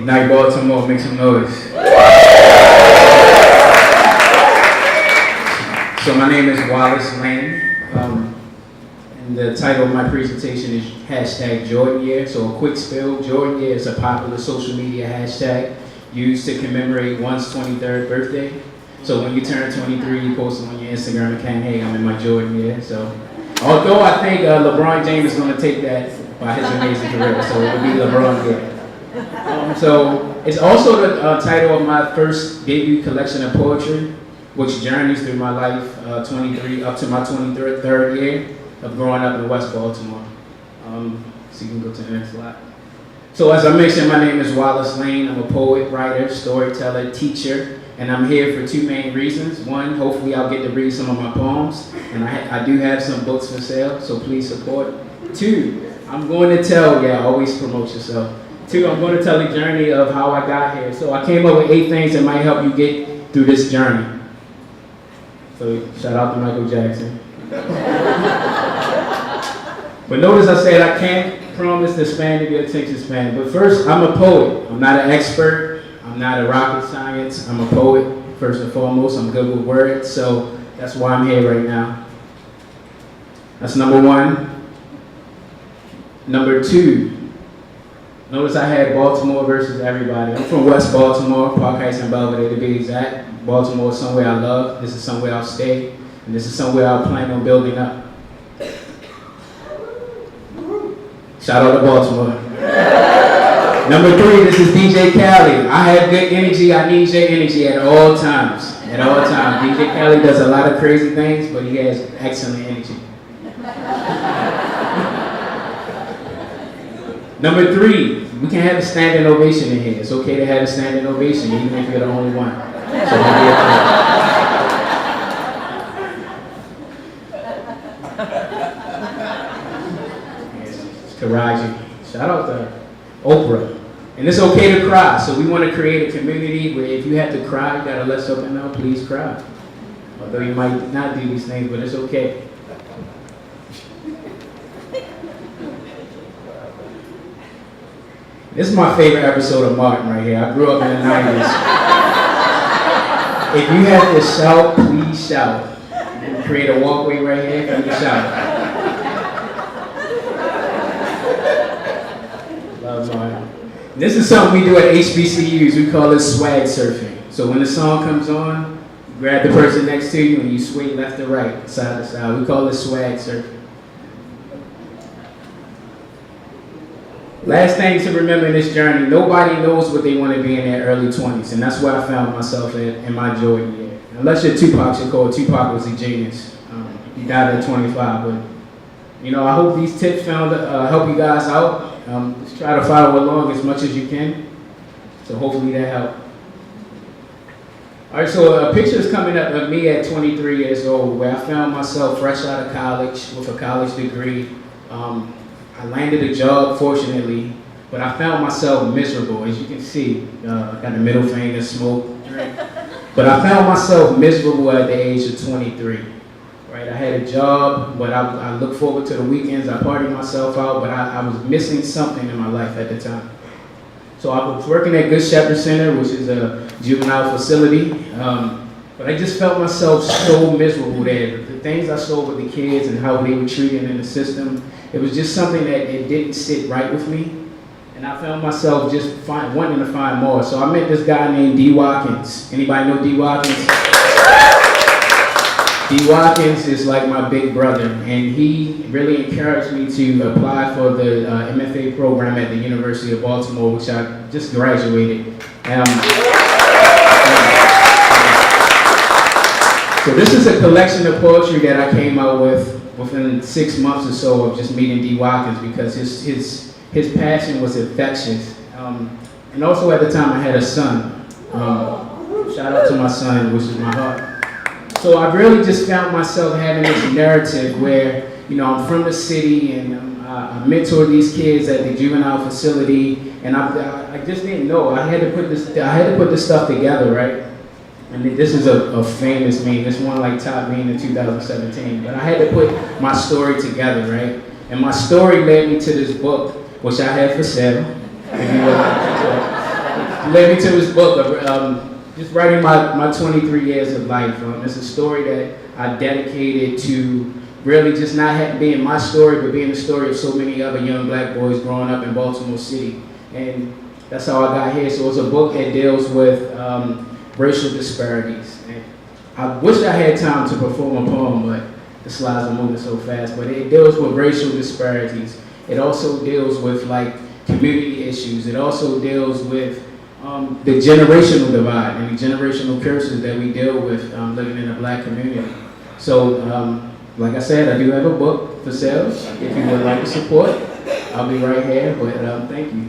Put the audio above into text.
Night Baltimore, make some noise. So my name is Wallace Lane, and the title of my presentation is hashtag Jordan Year. So a quick spill, Jordan Year is a popular social media hashtag used to commemorate one's 23rd birthday. So when you turn 23, you post on your Instagram account, hey, I'm in my Jordan year. So although I think LeBron James is going to take that by his amazing career, so it will be LeBron year. So it's also the title of my first debut collection of poetry, which journeys through my life, 23 up to my 23rd year of growing up in West Baltimore. So you can go to the next slide. So as I mentioned, my name is Wallace Lane. I'm a poet, writer, storyteller, teacher, and I'm here for two main reasons. One, hopefully I'll get to read some of my poems, and I do have some books for sale, so please support. Two, I'm going to tell, always promote yourself. Two, I'm going to tell the journey of how I got here. So I came up with 8 things that might help you get through this journey. So shout out to Michael Jackson. But notice I said I can't promise to span your attention span. But first, I'm a poet. I'm not an expert. I'm not a rocket science. I'm a poet, first and foremost. I'm good with words, so that's why I'm here right now. That's number 1. Number 2, notice I had Baltimore versus everybody. I'm from West Baltimore, Park Heights and Belvedere to be exact. Baltimore is somewhere I love. This is somewhere I'll stay. And this is somewhere I'll plan on building up. Shout out to Baltimore. Number 3, this is DJ Khaled. I have good energy. I need your energy at all times. At all times. DJ Khaled does a lot of crazy things, but he has excellent energy. Number 3, we can have a standing ovation in here. It's okay to have a standing ovation, even if you're the only one. So don't be afraid. Taraji. Shout out to Oprah. And it's okay to cry. So we want to create a community where if you have to cry, you gotta let something out, please cry. Although you might not do these things, but it's okay. This is my favorite episode of Martin right here. I grew up in the 90s. If you have to shout, please shout. We'll create a walkway right here for you to shout. Love Martin. This is something we do at HBCUs. We call it swag surfing. So when the song comes on, you grab the person next to you and you swing left to right, side to side. We call it swag surfing. Last thing to remember in this journey, nobody knows what they want to be in their early 20s, and that's where I found myself in my Jordan year. Unless you're Tupac Shakur, Tupac was a genius. He died at 25, but I hope these tips help you guys out. Just try to follow along as much as you can. So hopefully that helped. All right, so a picture is coming up of me at 23 years old, where I found myself fresh out of college with a college degree. I landed a job, fortunately, but I found myself miserable. As you can see, I got the middle finger, smoke, drink. But I found myself miserable at the age of 23. Right, I had a job, but I looked forward to the weekends. I partied myself out, but I was missing something in my life at the time. So I was working at Good Shepherd Center, which is a juvenile facility, but I just felt myself so miserable there. The things I saw with the kids and how they were treated in the system, it was just something that it didn't sit right with me. And I found myself just wanting to find more. So I met this guy named D. Watkins. Anybody know D. Watkins? D. Watkins is like my big brother, and he really encouraged me to apply for the MFA program at the University of Baltimore, which I just graduated. So this is a collection of poetry that I came out with within 6 months or so of just meeting D. Watkins, because his passion was infectious. And also at the time I had a son. Shout out to my son, which is my heart. So I really just found myself having this narrative where, I'm from the city and I mentor these kids at the juvenile facility, and I just didn't know. I had to put this stuff together, right? And this is a famous meme. This one like top meme in 2017. But I had to put my story together, right? And my story led me to this book, which I have for sale. If you would like to check it out. led me to this book, just writing my 23 years of life. It's a story that I dedicated to really just not being my story, but being the story of so many other young black boys growing up in Baltimore City. And that's how I got here. So it's a book that deals with racial disparities. And I wish I had time to perform a poem, but the slides are moving so fast. But it deals with racial disparities. It also deals with like community issues. It also deals with the generational divide and the generational curses that we deal with living in a black community. So, like I said, I do have a book for sale. If you would like to support, I'll be right here. But thank you.